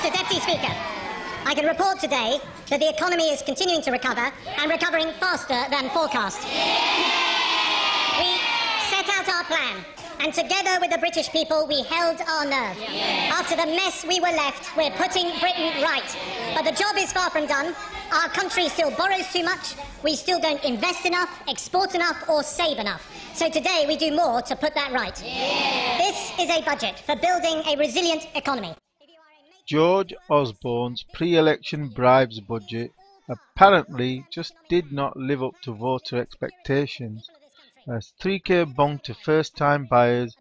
Mr. Deputy Speaker, I can report today that the economy is continuing to recover and recovering faster than forecast. We set out our plan, and together with the British people, we held our nerve. After the mess we were left, we're putting Britain right. But the job is far from done. Our country still borrows too much. We still don't invest enough, export enough, or save enough. So today we do more to put that right. This is a budget for building a resilient economy. George Osborne's pre-election bribes budget apparently just did not live up to voter expectations, as 3k bunged to first-time buyers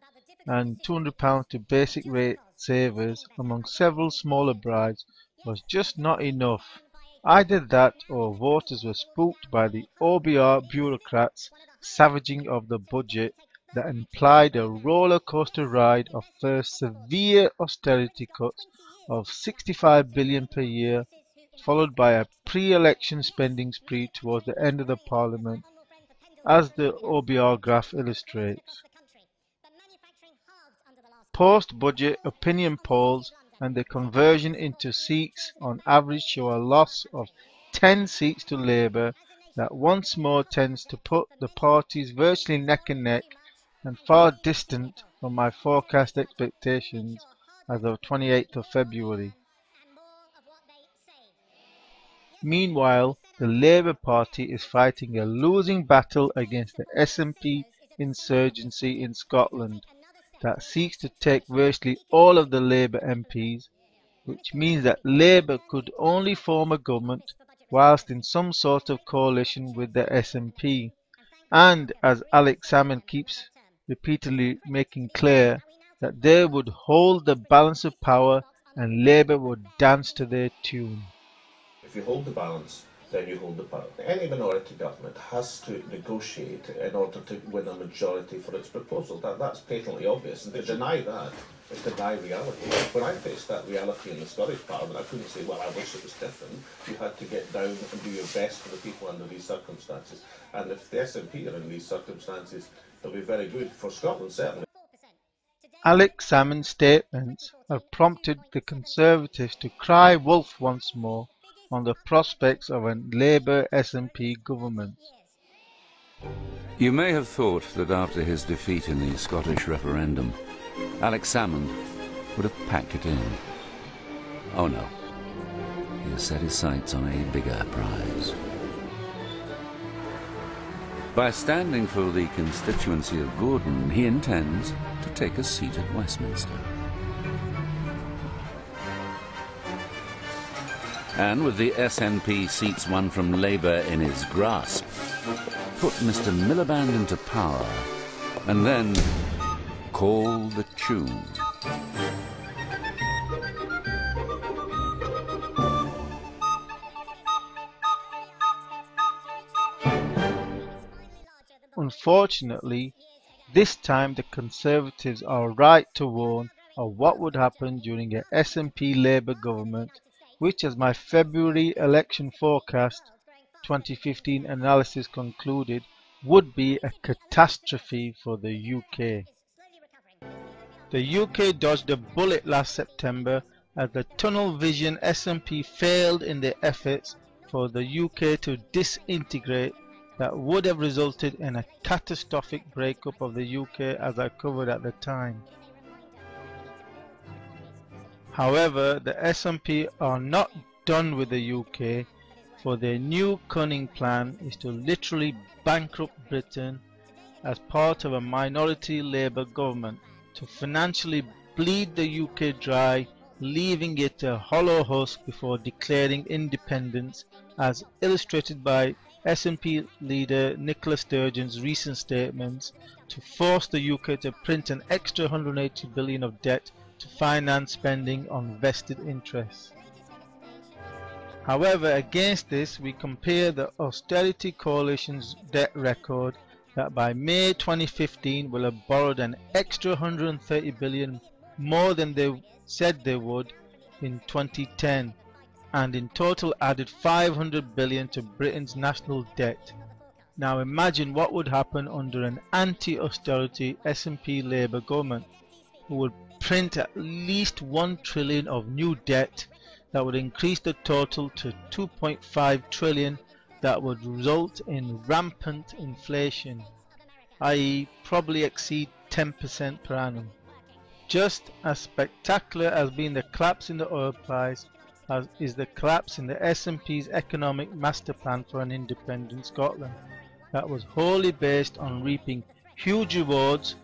and £200 to basic rate savers among several smaller bribes was just not enough. Either that or voters were spooked by the OBR bureaucrats' savaging of the budget that implied a roller coaster ride of first severe austerity cuts of £65 billion per year, followed by a pre-election spending spree towards the end of the parliament, as the OBR graph illustrates. Post-budget opinion polls and the conversion into seats on average show a loss of 10 seats to Labour that once more tends to put the parties virtually neck and neck and far distant from my forecast expectations as of 28th of February. Meanwhile, the Labour Party is fighting a losing battle against the SNP Insurgency in Scotland that seeks to take virtually all of the Labour MPs, which means that Labour could only form a government whilst in some sort of coalition with the SNP. And as Alex Salmond keeps repeatedly making clear, that they would hold the balance of power and Labour would dance to their tune. If you hold the balance, then you hold the power. Any minority government has to negotiate in order to win a majority for its proposal. That's patently obvious, and to deny that is to deny reality. When I faced that reality in the Scottish Parliament, I couldn't say, well, I wish it was different. You had to get down and do your best for the people under these circumstances. And if the SNP are in these circumstances, they'll be very good for Scotland, certainly. Alex Salmond's statements have prompted the Conservatives to cry wolf once more on the prospects of a Labour SNP government. You may have thought that after his defeat in the Scottish referendum, Alex Salmond would have packed it in. Oh no, he has set his sights on a bigger prize. By standing for the constituency of Gordon, he intends to take a seat at Westminster. And with the SNP seats won from Labour in his grasp, put Mr. Miliband into power, and then call the tune. Unfortunately, this time the Conservatives are right to warn of what would happen during a SNP Labour government, which, as my February election forecast 2015 analysis concluded, would be a catastrophe for the UK. The UK dodged a bullet last September as the tunnel vision SNP failed in their efforts for the UK to disintegrate that would have resulted in a catastrophic breakup of the UK, as I covered at the time. However, the SNP are not done with the UK, for their new cunning plan is to literally bankrupt Britain as part of a minority Labour government, to financially bleed the UK dry, leaving it a hollow husk before declaring independence, as illustrated by SNP leader Nicola Sturgeon's recent statements, to force the UK to print an extra 180 billion of debt to finance spending on vested interests. However, against this, we compare the Austerity coalition's debt record that by May 2015 will have borrowed an extra 130 billion more than they said they would in 2010, and in total added 500 billion to Britain's national debt. Now imagine what would happen under an anti-austerity SNP Labour government, who would print at least 1 trillion of new debt that would increase the total to 2.5 trillion, that would result in rampant inflation, i.e. probably exceed 10% per annum. Just as spectacular as being the collapse in the oil price as is the collapse in the SNP's economic master plan for an independent Scotland that was wholly based on reaping huge rewards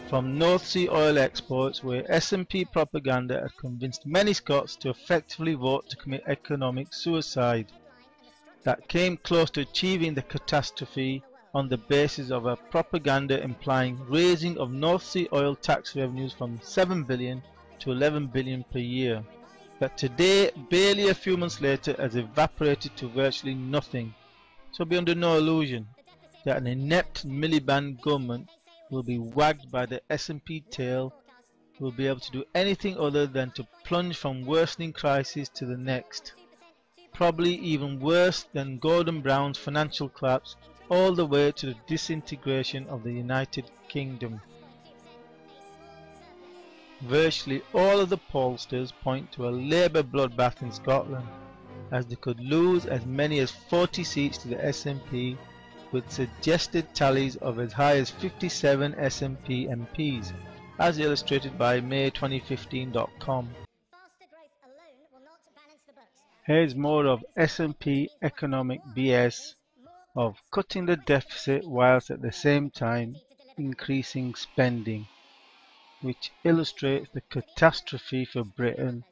from North Sea oil exports, where SNP propaganda had convinced many Scots to effectively vote to commit economic suicide. That came close to achieving the catastrophe on the basis of a propaganda implying raising of North Sea oil tax revenues from 7 billion to 11 billion per year. That today, barely a few months later, has evaporated to virtually nothing. So be under no illusion that an inept Miliband government will be wagged by the SNP tail, will be able to do anything other than to plunge from worsening crisis to the next. Probably even worse than Gordon Brown's financial collapse, all the way to the disintegration of the United Kingdom. Virtually all of the pollsters point to a Labour bloodbath in Scotland, as they could lose as many as 40 seats to the SNP, with suggested tallies of as high as 57 SNP MPs, as illustrated by May2015.com. Here's more of SNP economic BS of cutting the deficit whilst at the same time increasing spending, which illustrates the catastrophe for Britain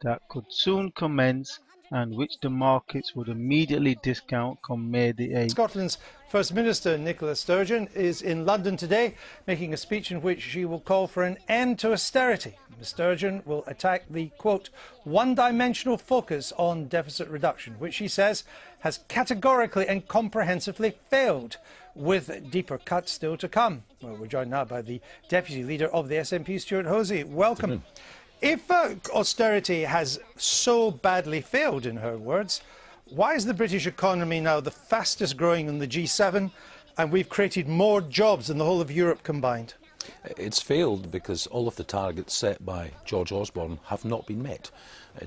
that could soon commence and which the markets would immediately discount come May the 8th. Scotland's First Minister Nicola Sturgeon is in London today, making a speech in which she will call for an end to austerity. Ms Sturgeon will attack the, quote, one-dimensional focus on deficit reduction, which she says has categorically and comprehensively failed, with deeper cuts still to come. Well, we're joined now by the Deputy Leader of the SNP, Stuart Hosey. Welcome. If austerity has so badly failed, in her words, why is the British economy now the fastest growing in the G7 and we've created more jobs than the whole of Europe combined? It's failed because all of the targets set by George Osborne have not been met.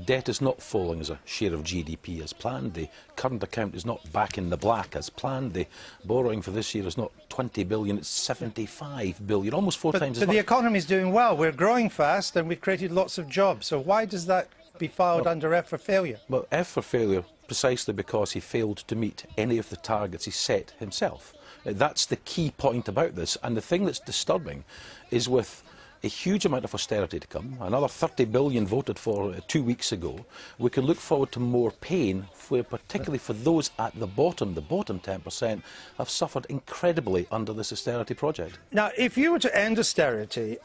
Debt is not falling as a share of GDP as planned. The current account is not back in the black as planned. The borrowing for this year is not 20 billion, it's 75 billion, almost four times as much. But the economy is doing well. We're growing fast and we've created lots of jobs. So why does that be filed under F for failure? Well, F for failure precisely because he failed to meet any of the targets he set himself. That's the key point about this. And the thing that's disturbing is, with a huge amount of austerity to come, another 30 billion voted for 2 weeks ago, we can look forward to more pain, particularly for those at the bottom 10% have suffered incredibly under this austerity project. Now, if you were to end austerity,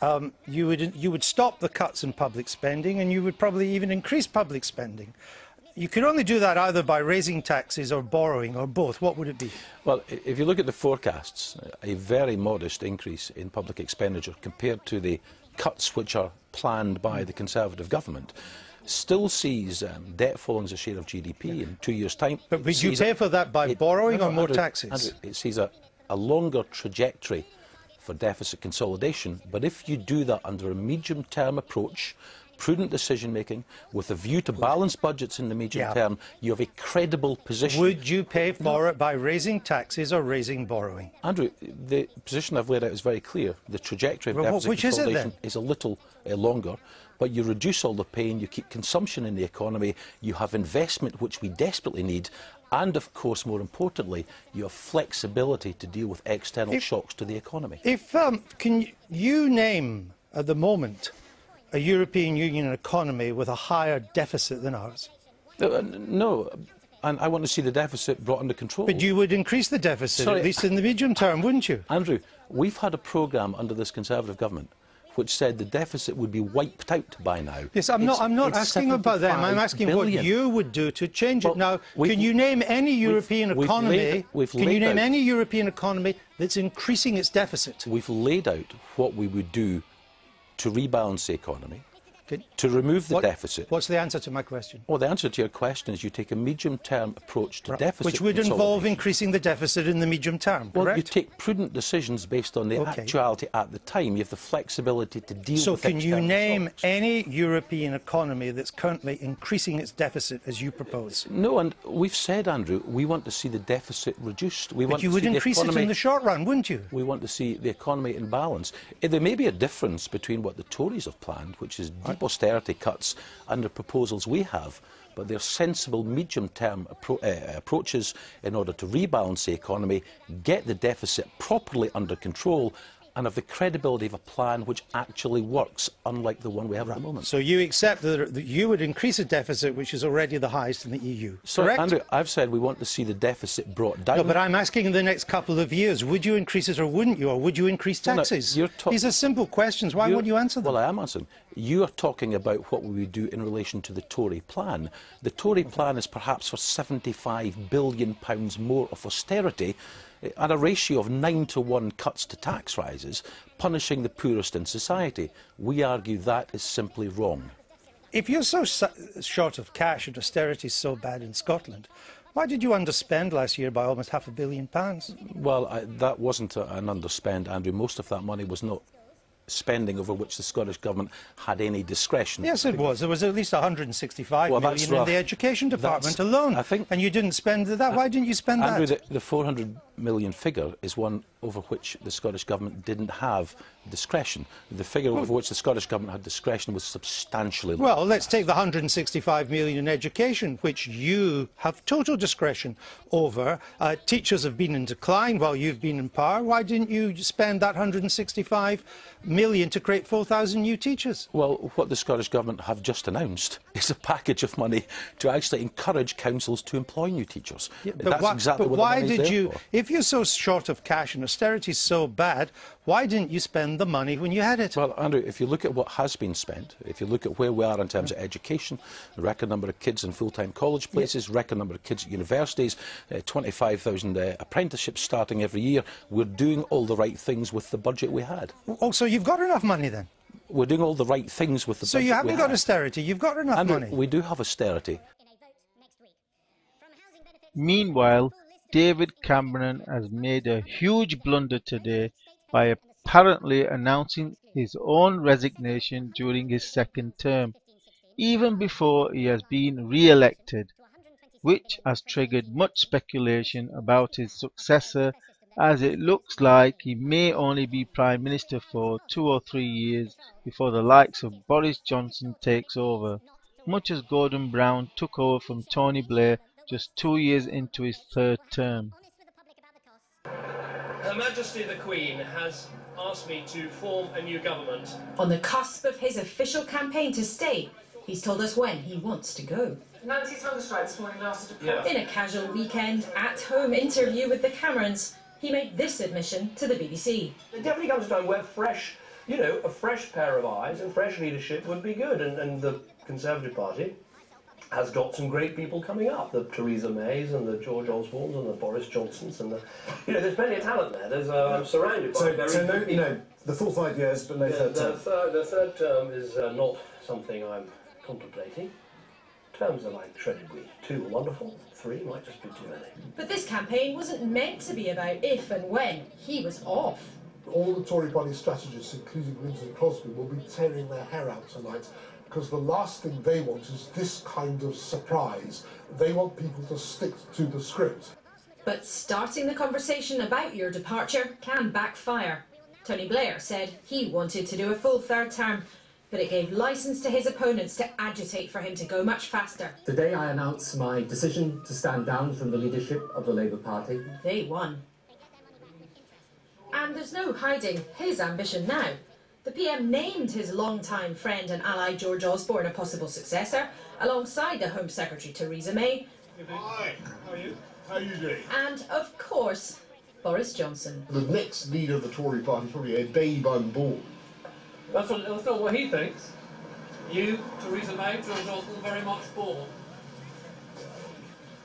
you would stop the cuts in public spending and you would probably even increase public spending. You could only do that either by raising taxes or borrowing, or both. What would it be? Well, if you look at the forecasts, a very modest increase in public expenditure compared to the cuts which are planned by the Conservative government still sees debt falling as a share of GDP in 2 years' time. But would you pay for that by borrowing or more taxes? It sees a longer trajectory for deficit consolidation, but if you do that under a medium-term approach, prudent decision-making, with a view to balanced budgets in the medium term, you have a credible position. Would you pay for it by raising taxes or raising borrowing? Andrew, the position I've laid out is very clear. The trajectory of deficit consolidation is a little longer, but you reduce all the pain, you keep consumption in the economy, you have investment, which we desperately need, and, of course, more importantly, you have flexibility to deal with external shocks to the economy. Can you name, at the moment, a European Union economy with a higher deficit than ours? No, and I want to see the deficit brought under control. But you would increase the deficit, at least in the medium term, wouldn't you? Andrew, we've had a programme under this Conservative government which said the deficit would be wiped out by now. Yes, I'm not asking about them. I'm asking what you would do to change it. Now, can you name any European economy? Can you name any European economy that's increasing its deficit? We've laid out what we would do to rebalance the economy, to remove the deficit. What's the answer to my question? Well, the answer to your question is you take a medium-term approach to deficit which would involve increasing the deficit in the medium term, correct? Well, you take prudent decisions based on the actuality at the time. You have the flexibility to deal with So can you name shocks. any European economy that's currently increasing its deficit as you propose? No, and we've said, Andrew, we want to see the deficit reduced. But you would increase it in the short run, wouldn't you? We want to see the economy in balance. There may be a difference between what the Tories have planned, which is deep austerity cuts, and the proposals we have, but they're sensible medium-term approaches in order to rebalance the economy, get the deficit properly under control, and have the credibility of a plan which actually works, unlike the one we have at the moment. So you accept that you would increase a deficit which is already the highest in the EU, so, correct? Andrew, I've said we want to see the deficit brought down. No, but I'm asking in the next couple of years, would you increase it or wouldn't you? Or would you increase taxes? These are simple questions. Why won't you answer them? Well, I am answering. You are talking about what we would do in relation to the Tory plan. The Tory plan is perhaps for £75 billion more of austerity, at a ratio of 9-to-1 cuts to tax rises, punishing the poorest in society. We argue that is simply wrong. If you're so short of cash and austerity is so bad in Scotland, why did you underspend last year by almost £500 million? Well, that wasn't an underspend, Andrew. Most of that money was not spending over which the Scottish Government had any discretion. Yes, it was. There was at least £165 million in the education department alone. And you didn't spend that. Why didn't you spend that? Andrew, the 400 million figure is one over which the Scottish Government didn't have discretion. The figure over which the Scottish Government had discretion was substantially lower. Well, let's take the 165 million in education, which you have total discretion over. Teachers have been in decline while you've been in power. Why didn't you spend that 165 million to create 4,000 new teachers? Well, what the Scottish Government have just announced is a package of money to actually encourage councils to employ new teachers. Yeah, but why did you, if you're so short of cash and austerity is so bad, why didn't you spend the money when you had it? Well, Andrew, if you look at what has been spent, if you look at where we are in terms of education, the record number of kids in full-time college places, record number of kids at universities, 25,000 apprenticeships starting every year, we're doing all the right things with the budget we had. Oh, so you've got enough money then? We're doing all the right things with the budget we had. So you haven't got austerity, you've got enough money? We do have austerity. Meanwhile, David Cameron has made a huge blunder today by apparently announcing his own resignation during his second term, even before he has been re-elected, which has triggered much speculation about his successor, as it looks like he may only be Prime Minister for 2 or 3 years before the likes of Boris Johnson takes over, much as Gordon Brown took over from Tony Blair just 2 years into his third term. Her Majesty the Queen has asked me to form a new government. On the cusp of his official campaign to stay, he's told us when he wants to go. Nancy's hunger strike this morning lasted a In a casual weekend, at-home interview with the Camerons, he made this admission to the BBC. There definitely comes a time where a fresh pair of eyes and fresh leadership would be good, and the Conservative Party has got some great people coming up, the Theresa Mays and the George Osbornes and the Boris Johnsons and there's plenty of talent there. There's I'm surrounded by the full 5 years, but no third term. The third term is not something I'm contemplating. Terms are like shredded wheat. 2 are wonderful, 3 might just be too many. But this campaign wasn't meant to be about if and when he was off. All the Tory party strategists, including Lindsay Crosby, will be tearing their hair out tonight, because the last thing they want is this kind of surprise. They want people to stick to the script. But starting the conversation about your departure can backfire. Tony Blair said he wanted to do a full third term, but it gave licence to his opponents to agitate for him to go much faster. Today I announce my decision to stand down from the leadership of the Labour Party. They won. And there's no hiding his ambition now. The PM named his longtime friend and ally George Osborne a possible successor, alongside the Home Secretary Theresa May. Hi, how are you doing? And, of course, Boris Johnson. The next leader of the Tory party is probably a babe unborn. That's not what he thinks. You, Theresa May, George Osborne, very much born.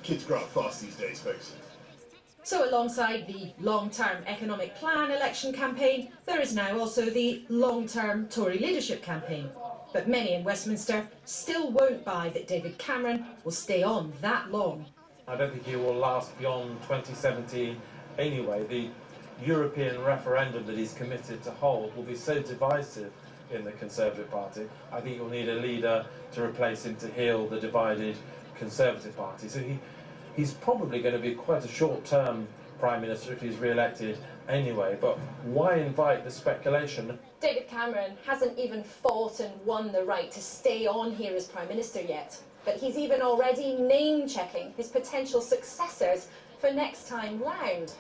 Kids grow up fast these days, folks. So alongside the long-term economic plan election campaign, there is now also the long-term Tory leadership campaign. But many in Westminster still won't buy that David Cameron will stay on that long. I don't think he will last beyond 2017 anyway. The European referendum that he's committed to hold will be so divisive in the Conservative Party. I think you'll need a leader to replace him to heal the divided Conservative Party. So he's probably going to be quite a short-term Prime Minister if he's re-elected anyway, but why invite the speculation? David Cameron hasn't even fought and won the right to stay on here as Prime Minister yet, but he's even already name-checking his potential successors for next time round.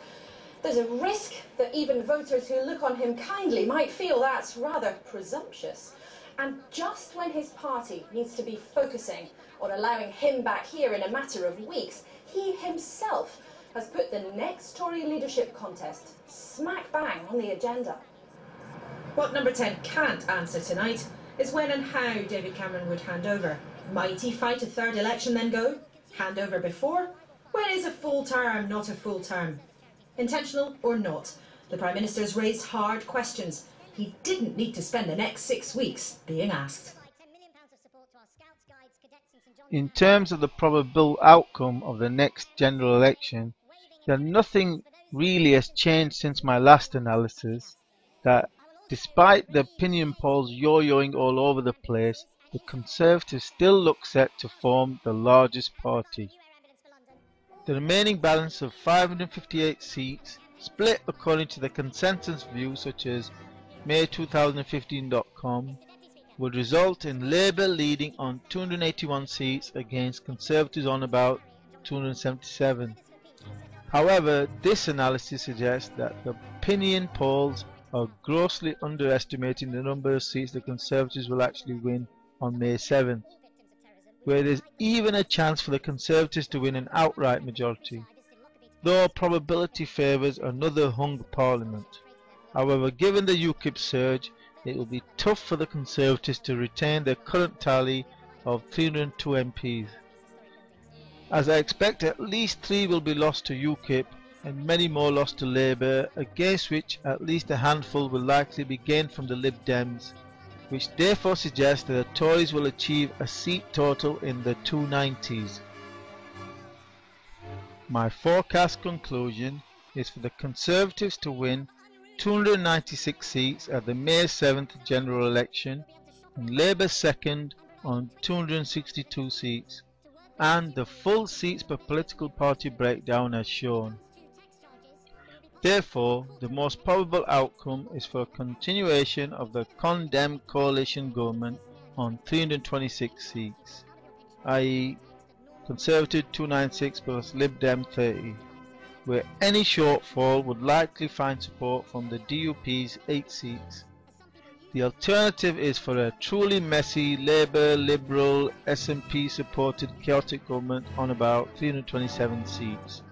There's a risk that even voters who look on him kindly might feel that's rather presumptuous. And just when his party needs to be focusing on allowing him back here in a matter of weeks, he himself has put the next Tory leadership contest smack bang on the agenda. What Number 10 can't answer tonight is when and how David Cameron would hand over. Might he fight a third election then go? Hand over before? When is a full term not a full term? Intentional or not, the Prime Minister's raised hard questions. He didn't need to spend the next 6 weeks being asked. In terms of the probable outcome of the next general election, nothing really has changed since my last analysis, that despite the opinion polls yo-yoing all over the place, the Conservatives still look set to form the largest party. The remaining balance of 558 seats, split according to the consensus view such as May2015.com, would result in Labour leading on 281 seats against Conservatives on about 277. However, this analysis suggests that the opinion polls are grossly underestimating the number of seats the Conservatives will actually win on May 7th, where there is even a chance for the Conservatives to win an outright majority, though probability favours another hung parliament. However, given the UKIP surge, it will be tough for the Conservatives to retain their current tally of 302 MPs, as I expect at least 3 will be lost to UKIP and many more lost to Labour, against which at least a handful will likely be gained from the Lib Dems, which therefore suggests that the Tories will achieve a seat total in the 290s. My forecast conclusion is for the Conservatives to win 296 seats at the May 7th general election and Labour second on 262 seats, and the full seats per political party breakdown as shown. Therefore, the most probable outcome is for a continuation of the condemned coalition government on 326 seats, i.e. Conservative 296 plus Lib Dem 30, where any shortfall would likely find support from the DUP's 8 seats. The alternative is for a truly messy Labour, Liberal, SNP supported chaotic government on about 327 seats,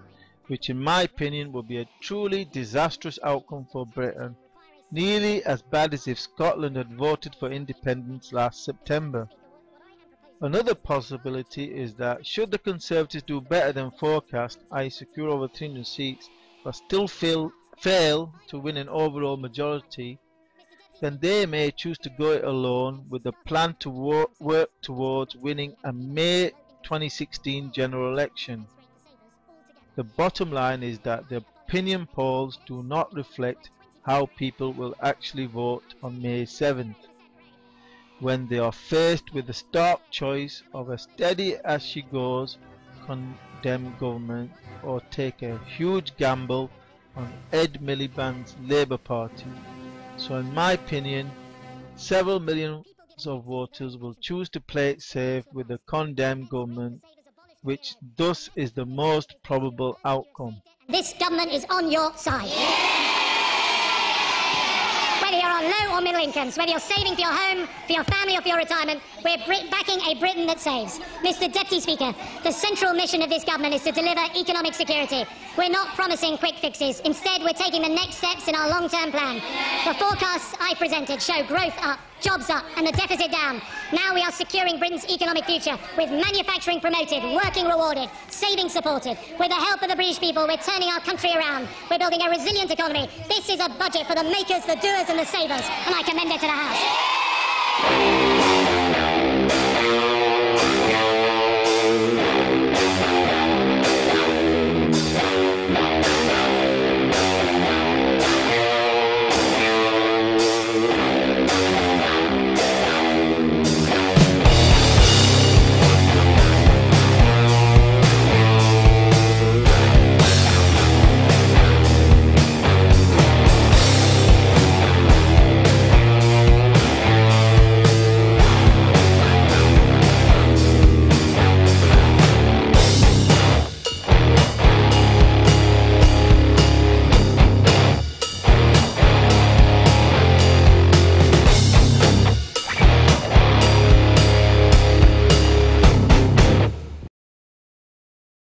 which in my opinion would be a truly disastrous outcome for Britain, nearly as bad as if Scotland had voted for independence last September. Another possibility is that should the Conservatives do better than forecast, i.e. secure over 300 seats, but still fail to win an overall majority, then they may choose to go it alone with a plan to work towards winning a May 2016 general election. The bottom line is that the opinion polls do not reflect how people will actually vote on May 7th, when they are faced with the stark choice of a steady as she goes condemned government or take a huge gamble on Ed Miliband's Labour Party. So in my opinion, several millions of voters will choose to play it safe with the condemned government, which thus is the most probable outcome. This government is on your side. Whether you're on low or middle incomes, whether you're saving for your home, for your family or for your retirement, we're backing a Britain that saves. Mr Deputy Speaker, the central mission of this government is to deliver economic security. We're not promising quick fixes. Instead, we're taking the next steps in our long-term plan. The forecasts I presented show growth up, jobs up and the deficit down. Now we are securing Britain's economic future with manufacturing promoted, working rewarded, savings supported. With the help of the British people, we're turning our country around. We're building a resilient economy. This is a budget for the makers, the doers and the savers, and I commend it to the House.